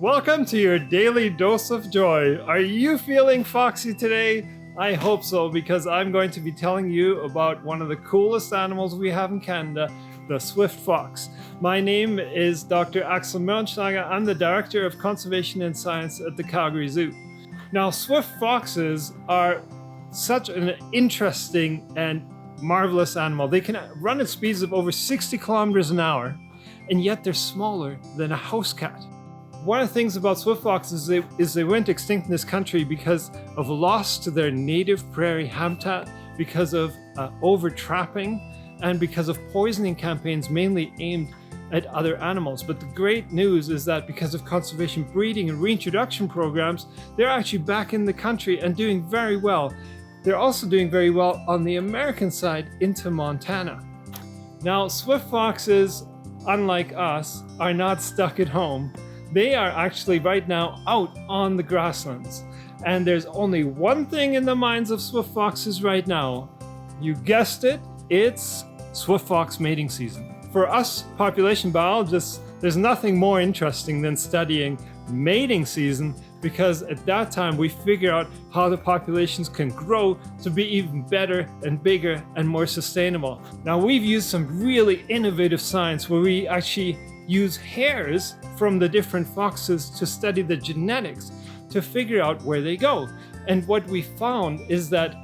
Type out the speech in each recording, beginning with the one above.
Welcome to your daily dose of joy. Are you feeling foxy today? I hope so, because I'm going to be telling you about one of the coolest animals we have in Canada, the swift fox. My name is Dr. Axel Moehrenschlager. I'm the Director of Conservation and Science at the Calgary Zoo. Now, swift foxes are such an interesting and marvelous animal. They can run at speeds of over 60 kilometers an hour, and yet they're smaller than a house cat. One of the things about swift foxes is they went extinct in this country because of loss to their native prairie habitat, because of over-trapping, and because of poisoning campaigns mainly aimed at other animals. But the great news is that because of conservation breeding and reintroduction programs, they're actually back in the country and doing very well. They're also doing very well on the American side into Montana. Now, swift foxes, unlike us, are not stuck at home. They are actually right now out on the grasslands. And there's only one thing in the minds of swift foxes right now. You guessed it, it's swift fox mating season. For us population biologists, there's nothing more interesting than studying mating season, because at that time we figure out how the populations can grow to be even better and bigger and more sustainable. Now, we've used some really innovative science where we actually use hairs from the different foxes to study the genetics to figure out where they go. And what we found is that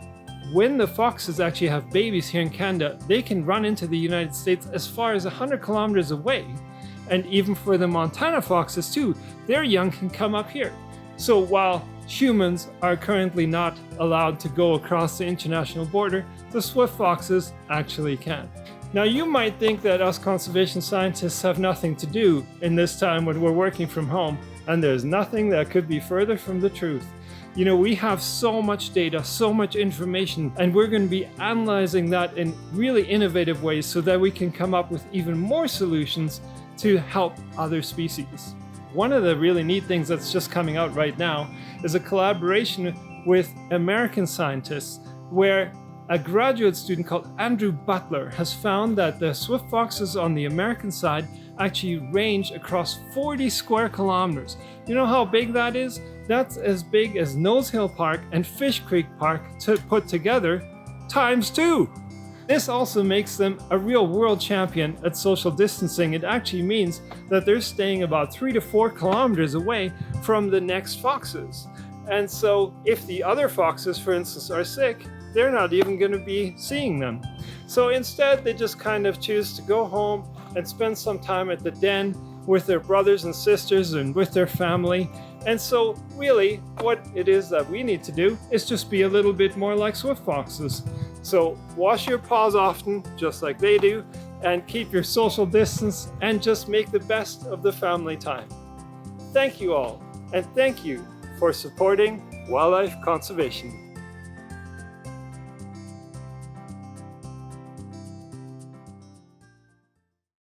when the foxes actually have babies here in Canada, they can run into the United States as far as 100 kilometers away. And even for the Montana foxes too, their young can come up here. So while humans are currently not allowed to go across the international border, the swift foxes actually can. Now, you might think that us conservation scientists have nothing to do in this time when we're working from home, and there's nothing that could be further from the truth. You know, we have so much data, so much information, and we're going to be analyzing that in really innovative ways so that we can come up with even more solutions to help other species. One of the really neat things that's just coming out right now is a collaboration with American scientists where a graduate student called Andrew Butler has found that the swift foxes on the American side actually range across 40 square kilometers. You know how big that is? That's as big as Nose Hill Park and Fish Creek Park put together times 2. This also makes them a real world champion at social distancing. It actually means that they're staying about 3 to 4 kilometers away from the next foxes. And so if the other foxes, for instance, are sick, they're not even going to be seeing them. So instead, they just kind of choose to go home and spend some time at the den with their brothers and sisters and with their family. And so really, what it is that we need to do is just be a little bit more like swift foxes. So wash your paws often, just like they do, and keep your social distance, and just make the best of the family time. Thank you all, and thank you for supporting wildlife conservation.